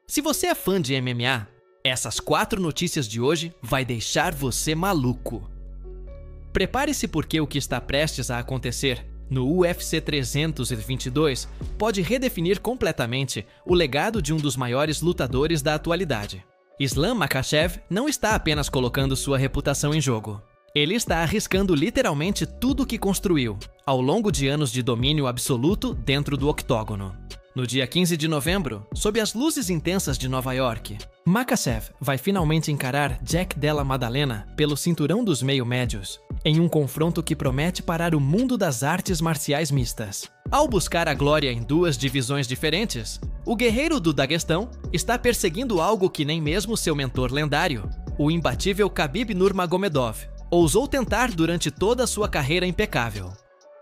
Se você é fã de MMA, essas 4 notícias de hoje vai deixar você maluco. Prepare-se porque o que está prestes a acontecer no UFC 322 pode redefinir completamente o legado de um dos maiores lutadores da atualidade. Islam Makhachev não está apenas colocando sua reputação em jogo. Ele está arriscando literalmente tudo o que construiu, ao longo de anos de domínio absoluto dentro do octógono. No dia 15 de novembro, sob as luzes intensas de Nova York, Makhachev vai finalmente encarar Jack Della Maddalena pelo cinturão dos meio-médios, em um confronto que promete parar o mundo das artes marciais mistas. Ao buscar a glória em 2 divisões diferentes, o guerreiro do Daguestão está perseguindo algo que nem mesmo seu mentor lendário, o imbatível Khabib Nurmagomedov, ousou tentar durante toda a sua carreira impecável.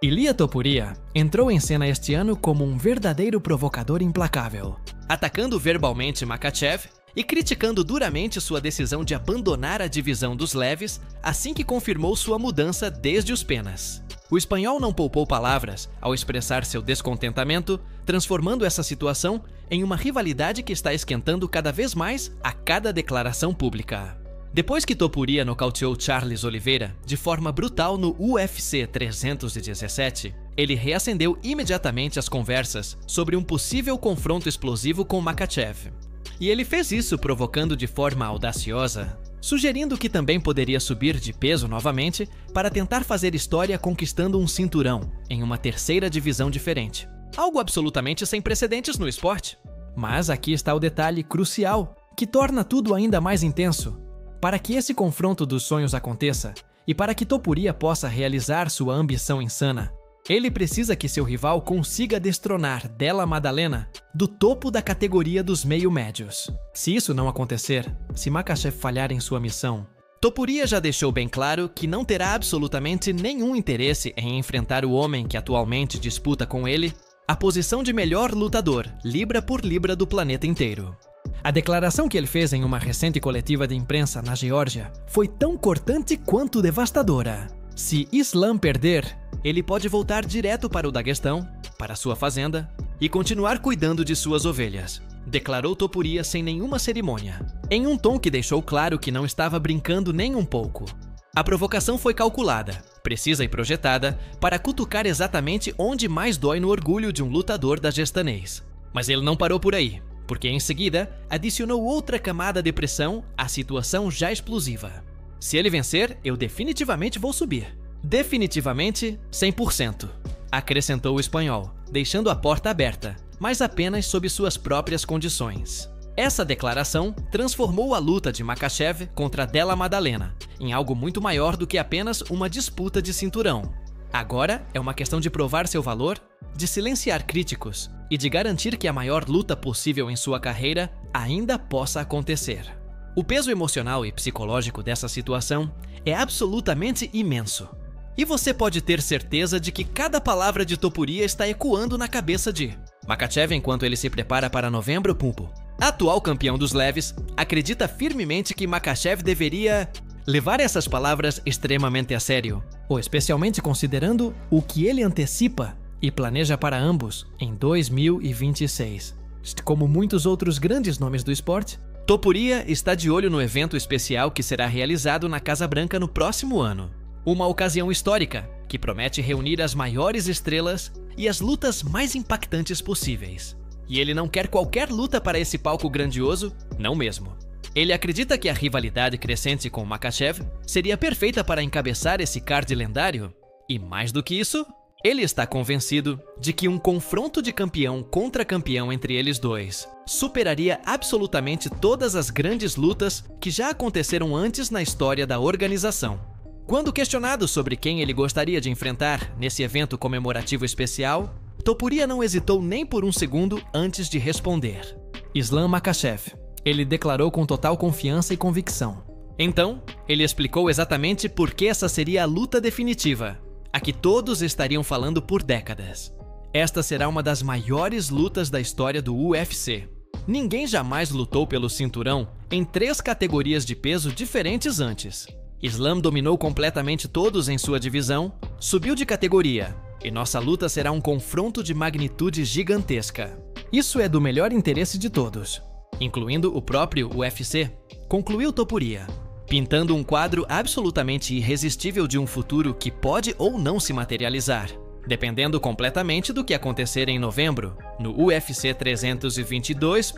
Ilia Topuria entrou em cena este ano como um verdadeiro provocador implacável, atacando verbalmente Makhachev e criticando duramente sua decisão de abandonar a divisão dos leves assim que confirmou sua mudança desde os penas. O espanhol não poupou palavras ao expressar seu descontentamento, transformando essa situação em uma rivalidade que está esquentando cada vez mais a cada declaração pública. Depois que Topuria nocauteou Charles Oliveira de forma brutal no UFC 317, ele reacendeu imediatamente as conversas sobre um possível confronto explosivo com Makhachev. E ele fez isso provocando de forma audaciosa, sugerindo que também poderia subir de peso novamente para tentar fazer história conquistando um cinturão em uma 3ª divisão diferente. Algo absolutamente sem precedentes no esporte. Mas aqui está o detalhe crucial, que torna tudo ainda mais intenso. Para que esse confronto dos sonhos aconteça, e para que Topuria possa realizar sua ambição insana, ele precisa que seu rival consiga destronar Della Maddalena do topo da categoria dos meio-médios. Se isso não acontecer, se Makhachev falhar em sua missão, Topuria já deixou bem claro que não terá absolutamente nenhum interesse em enfrentar o homem que atualmente disputa com ele a posição de melhor lutador, libra por libra do planeta inteiro. A declaração que ele fez em uma recente coletiva de imprensa na Geórgia foi tão cortante quanto devastadora. Se Islam perder, ele pode voltar direto para o Daguestão, para sua fazenda, e continuar cuidando de suas ovelhas, declarou Topuria sem nenhuma cerimônia, em um tom que deixou claro que não estava brincando nem um pouco. A provocação foi calculada, precisa e projetada para cutucar exatamente onde mais dói no orgulho de um lutador da gestanês. Mas ele não parou por aí, porque em seguida adicionou outra camada de pressão à situação já explosiva. Se ele vencer, eu definitivamente vou subir. Definitivamente 100%, acrescentou o espanhol, deixando a porta aberta, mas apenas sob suas próprias condições. Essa declaração transformou a luta de Makhachev contra Della Maddalena em algo muito maior do que apenas uma disputa de cinturão. Agora é uma questão de provar seu valor, de silenciar críticos e de garantir que a maior luta possível em sua carreira ainda possa acontecer. O peso emocional e psicológico dessa situação é absolutamente imenso. E você pode ter certeza de que cada palavra de Topuria está ecoando na cabeça de Makhachev enquanto ele se prepara para novembro. Atual campeão dos leves, acredita firmemente que Makhachev deveria levar essas palavras extremamente a sério, ou especialmente considerando o que ele antecipa e planeja para ambos em 2026. Como muitos outros grandes nomes do esporte, Topuria está de olho no evento especial que será realizado na Casa Branca no próximo ano. Uma ocasião histórica que promete reunir as maiores estrelas e as lutas mais impactantes possíveis. E ele não quer qualquer luta para esse palco grandioso, não mesmo. Ele acredita que a rivalidade crescente com Makhachev seria perfeita para encabeçar esse card lendário. E mais do que isso, ele está convencido de que um confronto de campeão contra campeão entre eles dois superaria absolutamente todas as grandes lutas que já aconteceram antes na história da organização. Quando questionado sobre quem ele gostaria de enfrentar nesse evento comemorativo especial, Topuria não hesitou nem por um segundo antes de responder. Islam Makhachev. Ele declarou com total confiança e convicção. Então, ele explicou exatamente por que essa seria a luta definitiva, a que todos estariam falando por décadas. Esta será uma das maiores lutas da história do UFC. Ninguém jamais lutou pelo cinturão em 3 categorias de peso diferentes antes. Islam dominou completamente todos em sua divisão, subiu de categoria, e nossa luta será um confronto de magnitude gigantesca. Isso é do melhor interesse de todos. incluindo o próprio UFC, concluiu Topuria, pintando um quadro absolutamente irresistível de um futuro que pode ou não se materializar, dependendo completamente do que acontecer em novembro, no UFC 322.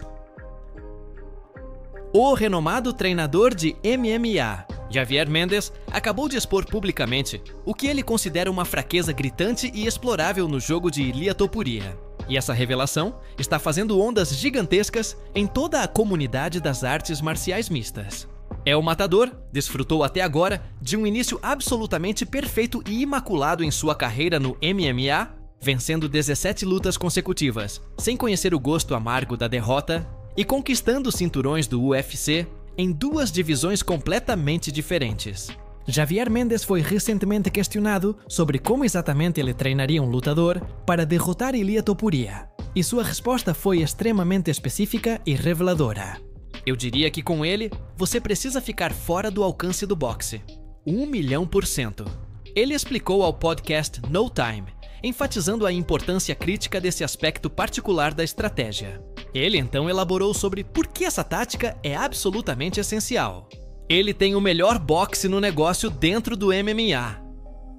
O renomado treinador de MMA, Javier Mendez, acabou de expor publicamente o que ele considera uma fraqueza gritante e explorável no jogo de Ilia Topuria. E essa revelação está fazendo ondas gigantescas em toda a comunidade das artes marciais mistas. El Matador desfrutou até agora de um início absolutamente perfeito e imaculado em sua carreira no MMA, vencendo 17 lutas consecutivas, sem conhecer o gosto amargo da derrota e conquistando cinturões do UFC em 2 divisões completamente diferentes. Javier Mendez foi recentemente questionado sobre como exatamente ele treinaria um lutador para derrotar Ilia Topuria, e sua resposta foi extremamente específica e reveladora. Eu diria que com ele, você precisa ficar fora do alcance do boxe. 1.000.000%. Ele explicou ao podcast No Time, enfatizando a importância crítica desse aspecto particular da estratégia. Ele então elaborou sobre por que essa tática é absolutamente essencial. Ele tem o melhor boxe no negócio dentro do MMA.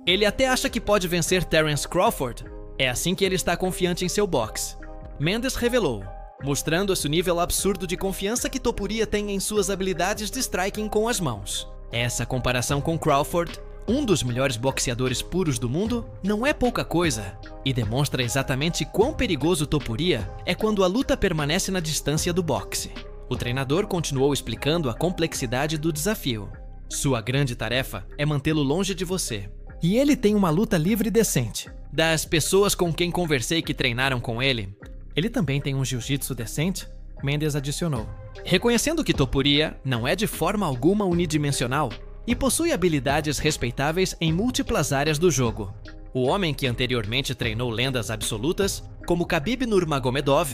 Ele até acha que pode vencer Terence Crawford. É assim que ele está confiante em seu boxe. Mendez revelou, mostrando esse nível absurdo de confiança que Topuria tem em suas habilidades de striking com as mãos. Essa comparação com Crawford, um dos melhores boxeadores puros do mundo, não é pouca coisa, e demonstra exatamente quão perigoso Topuria é quando a luta permanece na distância do boxe. O treinador continuou explicando a complexidade do desafio. Sua grande tarefa é mantê-lo longe de você. E ele tem uma luta livre decente. Das pessoas com quem conversei que treinaram com ele, ele também tem um jiu-jitsu decente? Mendez adicionou. Reconhecendo que Topuria não é de forma alguma unidimensional e possui habilidades respeitáveis em múltiplas áreas do jogo. O homem que anteriormente treinou lendas absolutas, como Khabib Nurmagomedov,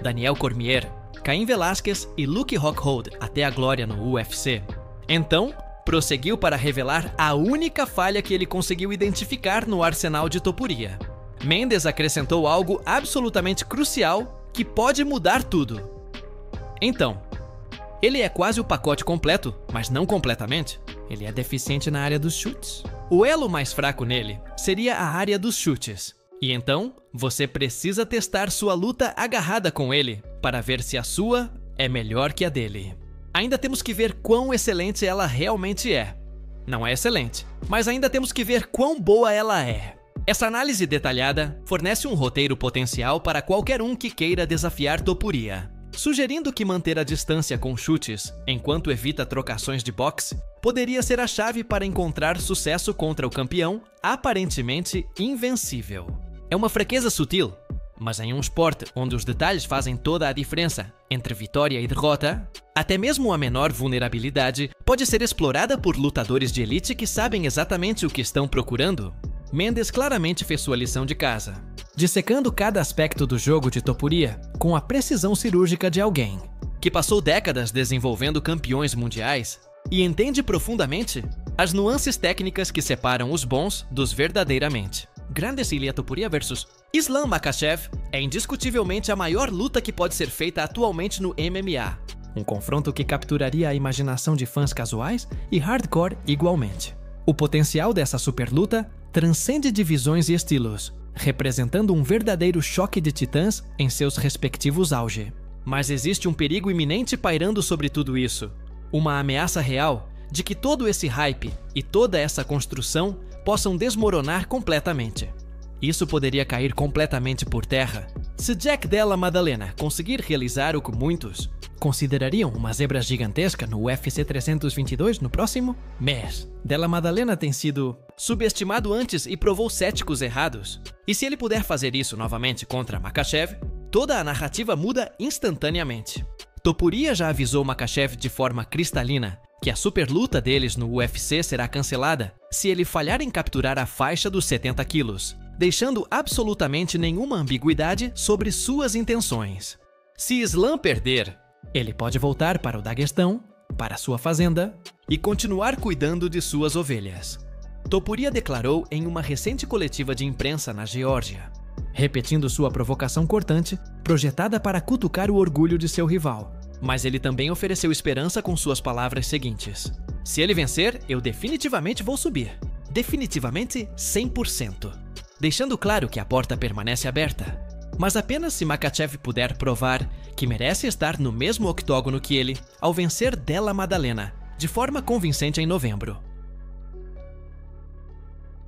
Daniel Cormier, Cain Velasquez e Luke Rockhold até a glória no UFC. Então, prosseguiu para revelar a única falha que ele conseguiu identificar no arsenal de Topuria. Mendez acrescentou algo absolutamente crucial que pode mudar tudo. Então, ele é quase o pacote completo, mas não completamente. Ele é deficiente na área dos chutes. O elo mais fraco nele seria a área dos chutes. E então, você precisa testar sua luta agarrada com ele para ver se a sua é melhor que a dele. Ainda temos que ver quão excelente ela realmente é. Não é excelente, mas ainda temos que ver quão boa ela é. Essa análise detalhada fornece um roteiro potencial para qualquer um que queira desafiar Topuria, sugerindo que manter a distância com chutes enquanto evita trocações de boxe poderia ser a chave para encontrar sucesso contra o campeão aparentemente invencível. É uma fraqueza sutil, mas em um esporte onde os detalhes fazem toda a diferença entre vitória e derrota, até mesmo a menor vulnerabilidade pode ser explorada por lutadores de elite que sabem exatamente o que estão procurando. Mendez claramente fez sua lição de casa, dissecando cada aspecto do jogo de Topuria com a precisão cirúrgica de alguém que passou décadas desenvolvendo campeões mundiais e entende profundamente as nuances técnicas que separam os bons dos verdadeiramente. Grandes Ilia Topuria vs Islam Makhachev é indiscutivelmente a maior luta que pode ser feita atualmente no MMA. Um confronto que capturaria a imaginação de fãs casuais e hardcore igualmente. O potencial dessa superluta transcende divisões e estilos, representando um verdadeiro choque de titãs em seus respectivos auge. Mas existe um perigo iminente pairando sobre tudo isso. Uma ameaça real de que todo esse hype e toda essa construção possam desmoronar completamente. Isso poderia cair completamente por terra se Jack Della Maddalena conseguir realizar o que muitos considerariam uma zebra gigantesca no UFC 322 no próximo mês. Della Maddalena tem sido subestimado antes e provou céticos errados. E se ele puder fazer isso novamente contra Makhachev, toda a narrativa muda instantaneamente. Topuria já avisou Makhachev de forma cristalina que a superluta deles no UFC será cancelada se ele falhar em capturar a faixa dos 70 quilos, deixando absolutamente nenhuma ambiguidade sobre suas intenções. Se Islam perder, ele pode voltar para o Daguestão, para sua fazenda e continuar cuidando de suas ovelhas. Topuria declarou em uma recente coletiva de imprensa na Geórgia, repetindo sua provocação cortante, projetada para cutucar o orgulho de seu rival. Mas ele também ofereceu esperança com suas palavras seguintes: se ele vencer, eu definitivamente vou subir. Definitivamente 100%. Deixando claro que a porta permanece aberta. Mas apenas se Makhachev puder provar que merece estar no mesmo octógono que ele ao vencer Della Maddalena, de forma convincente em novembro.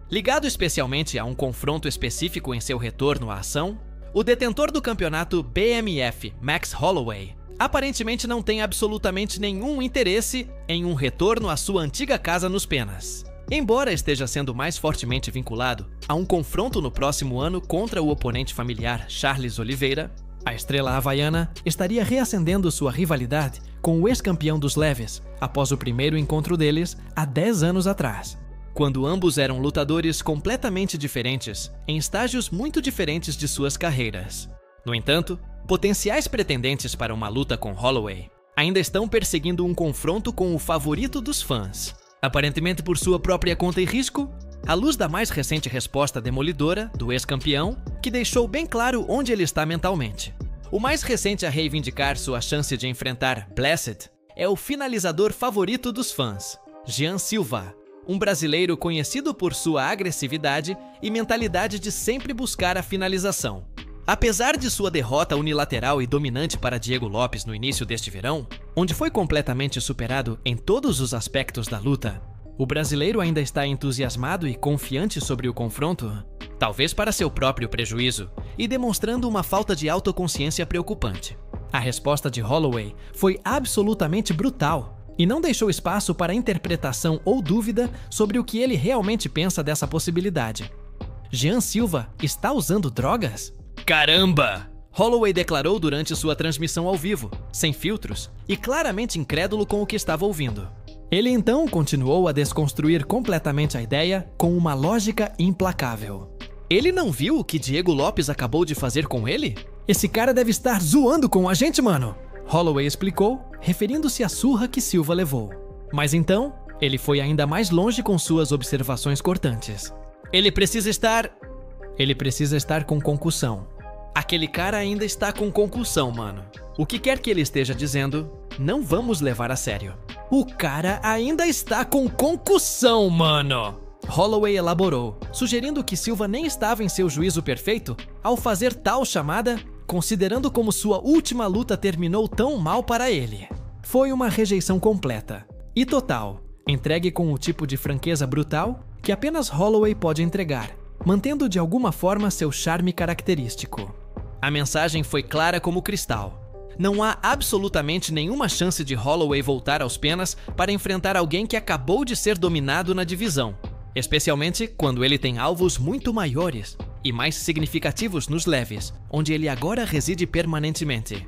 Ligado especialmente a um confronto específico em seu retorno à ação, o detentor do campeonato BMF, Max Holloway, aparentemente não tem absolutamente nenhum interesse em um retorno à sua antiga casa nos Penas. Embora esteja sendo mais fortemente vinculado a um confronto no próximo ano contra o oponente familiar Charles Oliveira, a estrela havaiana estaria reacendendo sua rivalidade com o ex-campeão dos leves após o primeiro encontro deles há 10 anos atrás, quando ambos eram lutadores completamente diferentes em estágios muito diferentes de suas carreiras. No entanto, potenciais pretendentes para uma luta com Holloway ainda estão perseguindo um confronto com o favorito dos fãs. Aparentemente por sua própria conta e risco, à luz da mais recente resposta demolidora do ex-campeão, que deixou bem claro onde ele está mentalmente. O mais recente a reivindicar sua chance de enfrentar Blessed é o finalizador favorito dos fãs, Jean Silva, um brasileiro conhecido por sua agressividade e mentalidade de sempre buscar a finalização. Apesar de sua derrota unilateral e dominante para Diego Lopes no início deste verão, onde foi completamente superado em todos os aspectos da luta, o brasileiro ainda está entusiasmado e confiante sobre o confronto, talvez para seu próprio prejuízo, e demonstrando uma falta de autoconsciência preocupante. A resposta de Holloway foi absolutamente brutal e não deixou espaço para interpretação ou dúvida sobre o que ele realmente pensa dessa possibilidade. Jean Silva está usando drogas? Caramba! Holloway declarou durante sua transmissão ao vivo, sem filtros, e claramente incrédulo com o que estava ouvindo. Ele então continuou a desconstruir completamente a ideia com uma lógica implacável. Ele não viu o que Diego Lopes acabou de fazer com ele? Esse cara deve estar zoando com a gente, mano! Holloway explicou, referindo-se à surra que Silva levou. Mas então, ele foi ainda mais longe com suas observações cortantes. Ele precisa estar com concussão. Aquele cara ainda está com concussão, mano. O que quer que ele esteja dizendo, não vamos levar a sério. O cara ainda está com concussão, mano! Holloway elaborou, sugerindo que Silva nem estava em seu juízo perfeito ao fazer tal chamada, considerando como sua última luta terminou tão mal para ele. Foi uma rejeição completa e total, entregue com o tipo de franqueza brutal que apenas Holloway pode entregar, mantendo de alguma forma seu charme característico. A mensagem foi clara como cristal. Não há absolutamente nenhuma chance de Holloway voltar aos Penas para enfrentar alguém que acabou de ser dominado na divisão, especialmente quando ele tem alvos muito maiores e mais significativos nos leves, onde ele agora reside permanentemente.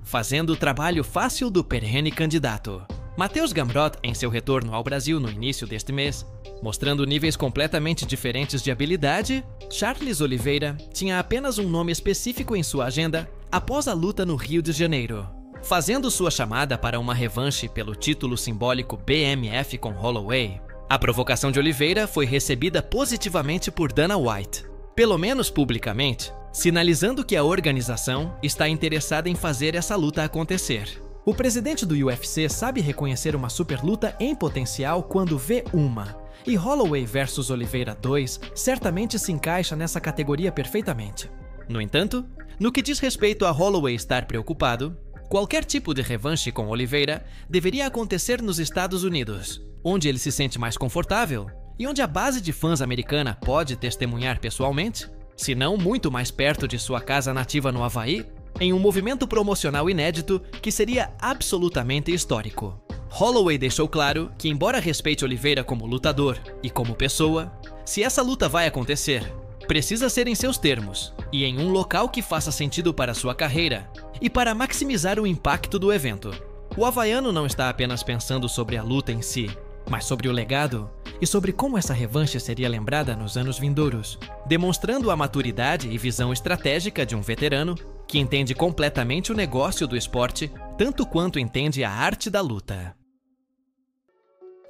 Fazendo o trabalho fácil do perene candidato. Mateusz Gamrot, em seu retorno ao Brasil no início deste mês, mostrando níveis completamente diferentes de habilidade, Charles Oliveira tinha apenas um nome específico em sua agenda após a luta no Rio de Janeiro. Fazendo sua chamada para uma revanche pelo título simbólico BMF com Holloway, a provocação de Oliveira foi recebida positivamente por Dana White, pelo menos publicamente, sinalizando que a organização está interessada em fazer essa luta acontecer. O presidente do UFC sabe reconhecer uma superluta em potencial quando vê uma, e Holloway vs Oliveira 2 certamente se encaixa nessa categoria perfeitamente. No entanto, no que diz respeito a Holloway estar preocupado, qualquer tipo de revanche com Oliveira deveria acontecer nos Estados Unidos, onde ele se sente mais confortável e onde a base de fãs americana pode testemunhar pessoalmente, se não muito mais perto de sua casa nativa no Havaí, em um movimento promocional inédito que seria absolutamente histórico. Holloway deixou claro que, embora respeite Oliveira como lutador e como pessoa, se essa luta vai acontecer, precisa ser em seus termos e em um local que faça sentido para sua carreira e para maximizar o impacto do evento. O havaiano não está apenas pensando sobre a luta em si, mas sobre o legado e sobre como essa revanche seria lembrada nos anos vindouros, demonstrando a maturidade e visão estratégica de um veterano que entende completamente o negócio do esporte, tanto quanto entende a arte da luta.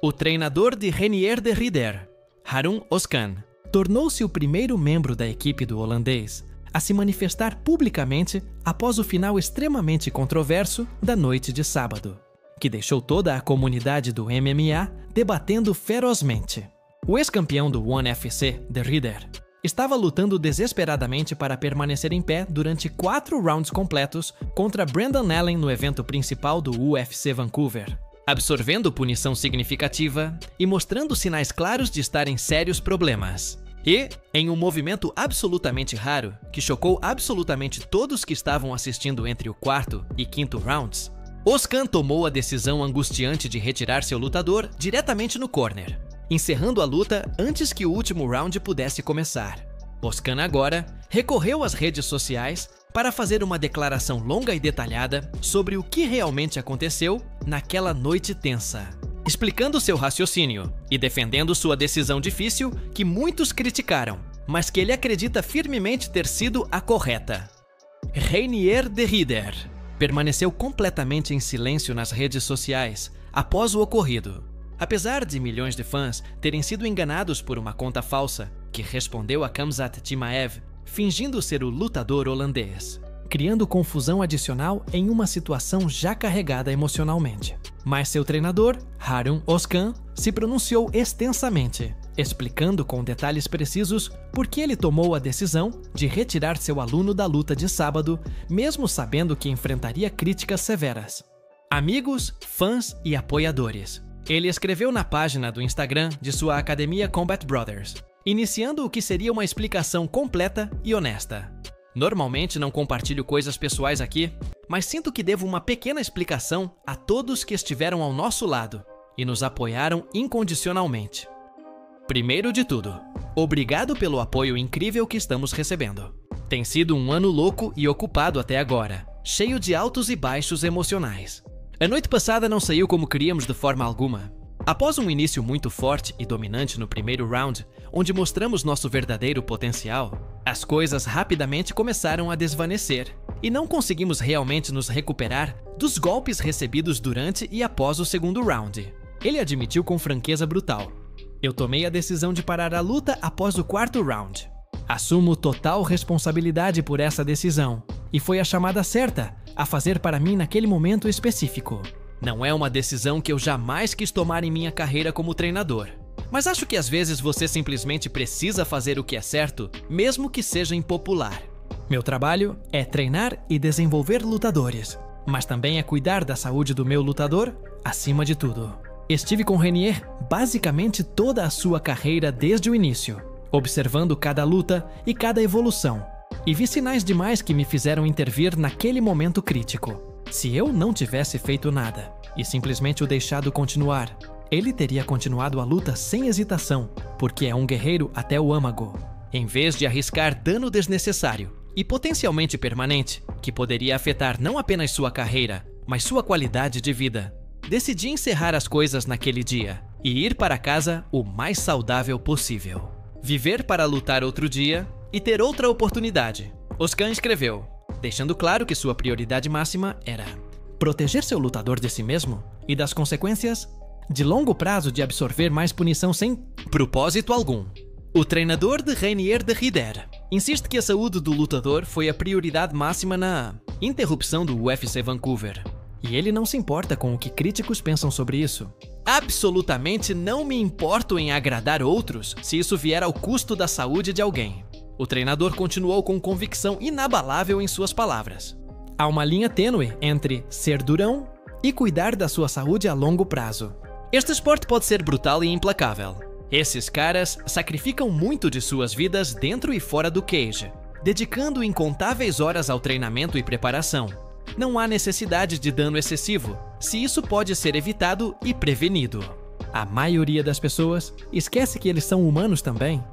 O treinador de Renier de Ridder, Harun Özkan, tornou-se o primeiro membro da equipe do holandês a se manifestar publicamente após o final extremamente controverso da noite de sábado, que deixou toda a comunidade do MMA debatendo ferozmente. O ex-campeão do ONE FC, De Ridder, estava lutando desesperadamente para permanecer em pé durante 4 rounds completos contra Brendan Allen no evento principal do UFC Vancouver, absorvendo punição significativa e mostrando sinais claros de estar em sérios problemas. E, em um movimento absolutamente raro, que chocou absolutamente todos que estavam assistindo entre o 4º e 5º rounds, Ozcan tomou a decisão angustiante de retirar seu lutador diretamente no corner, encerrando a luta antes que o último round pudesse começar. Ozcan agora recorreu às redes sociais para fazer uma declaração longa e detalhada sobre o que realmente aconteceu naquela noite tensa, explicando seu raciocínio e defendendo sua decisão difícil que muitos criticaram, mas que ele acredita firmemente ter sido a correta. Reinier De Ridder permaneceu completamente em silêncio nas redes sociais após o ocorrido, apesar de milhões de fãs terem sido enganados por uma conta falsa que respondeu a Khamzat Chimaev fingindo ser o lutador holandês, criando confusão adicional em uma situação já carregada emocionalmente. Mas seu treinador, Harun Ozcan, se pronunciou extensamente, explicando com detalhes precisos por que ele tomou a decisão de retirar seu aluno da luta de sábado, mesmo sabendo que enfrentaria críticas severas. Amigos, fãs e apoiadores. Ele escreveu na página do Instagram de sua academia Combat Brothers, iniciando o que seria uma explicação completa e honesta. Normalmente não compartilho coisas pessoais aqui, mas sinto que devo uma pequena explicação a todos que estiveram ao nosso lado e nos apoiaram incondicionalmente. Primeiro de tudo, obrigado pelo apoio incrível que estamos recebendo. Tem sido um ano louco e ocupado até agora, cheio de altos e baixos emocionais. A noite passada não saiu como queríamos de forma alguma. Após um início muito forte e dominante no primeiro round, onde mostramos nosso verdadeiro potencial, as coisas rapidamente começaram a desvanecer e não conseguimos realmente nos recuperar dos golpes recebidos durante e após o segundo round. Ele admitiu com franqueza brutal: "Eu tomei a decisão de parar a luta após o 4º round. Assumo total responsabilidade por essa decisão, e foi a chamada certa a fazer para mim naquele momento específico. Não é uma decisão que eu jamais quis tomar em minha carreira como treinador. Mas acho que às vezes você simplesmente precisa fazer o que é certo, mesmo que seja impopular. Meu trabalho é treinar e desenvolver lutadores, mas também é cuidar da saúde do meu lutador acima de tudo." Estive com Reinier basicamente toda a sua carreira desde o início, observando cada luta e cada evolução, e vi sinais demais que me fizeram intervir naquele momento crítico. Se eu não tivesse feito nada e simplesmente o deixado continuar, ele teria continuado a luta sem hesitação, porque é um guerreiro até o âmago, em vez de arriscar dano desnecessário e potencialmente permanente, que poderia afetar não apenas sua carreira, mas sua qualidade de vida. Decidi encerrar as coisas naquele dia e ir para casa o mais saudável possível. Viver para lutar outro dia e ter outra oportunidade. Ozcan escreveu, deixando claro que sua prioridade máxima era proteger seu lutador de si mesmo e das consequências de longo prazo de absorver mais punição sem propósito algum. O treinador de Reinier De Ridder insiste que a saúde do lutador foi a prioridade máxima na interrupção do UFC Vancouver. E ele não se importa com o que críticos pensam sobre isso. Absolutamente não me importo em agradar outros se isso vier ao custo da saúde de alguém. O treinador continuou com convicção inabalável em suas palavras. Há uma linha tênue entre ser durão e cuidar da sua saúde a longo prazo. Este esporte pode ser brutal e implacável. Esses caras sacrificam muito de suas vidas dentro e fora do cage, dedicando incontáveis horas ao treinamento e preparação. Não há necessidade de dano excessivo, se isso pode ser evitado e prevenido. A maioria das pessoas esquece que eles são humanos também,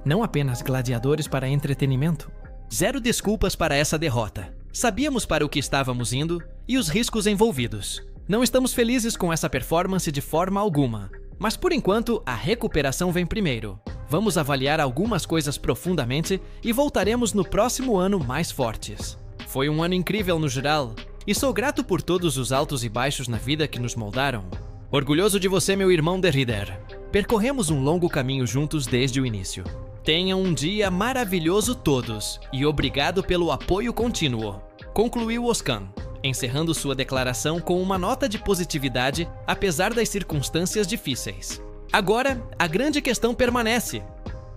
não apenas gladiadores para entretenimento. Zero desculpas para essa derrota. Sabíamos para o que estávamos indo e os riscos envolvidos. Não estamos felizes com essa performance de forma alguma, mas por enquanto a recuperação vem primeiro. Vamos avaliar algumas coisas profundamente e voltaremos no próximo ano mais fortes. Foi um ano incrível no geral, e sou grato por todos os altos e baixos na vida que nos moldaram. Orgulhoso de você, meu irmão De Ridder. Percorremos um longo caminho juntos desde o início. Tenham um dia maravilhoso todos e obrigado pelo apoio contínuo, concluiu Ozcan, encerrando sua declaração com uma nota de positividade apesar das circunstâncias difíceis. Agora, a grande questão permanece.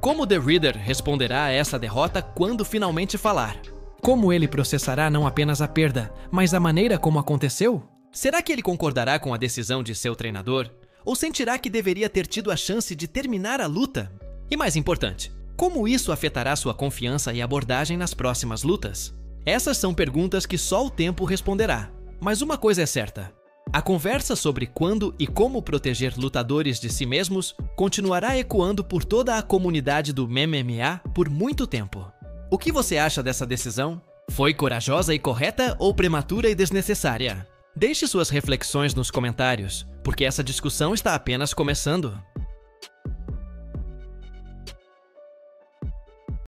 Como The Reader responderá a essa derrota quando finalmente falar? Como ele processará não apenas a perda, mas a maneira como aconteceu? Será que ele concordará com a decisão de seu treinador? Ou sentirá que deveria ter tido a chance de terminar a luta? E mais importante, como isso afetará sua confiança e abordagem nas próximas lutas? Essas são perguntas que só o tempo responderá. Mas uma coisa é certa: a conversa sobre quando e como proteger lutadores de si mesmos continuará ecoando por toda a comunidade do MMA por muito tempo. O que você acha dessa decisão? Foi corajosa e correta ou prematura e desnecessária? Deixe suas reflexões nos comentários, porque essa discussão está apenas começando.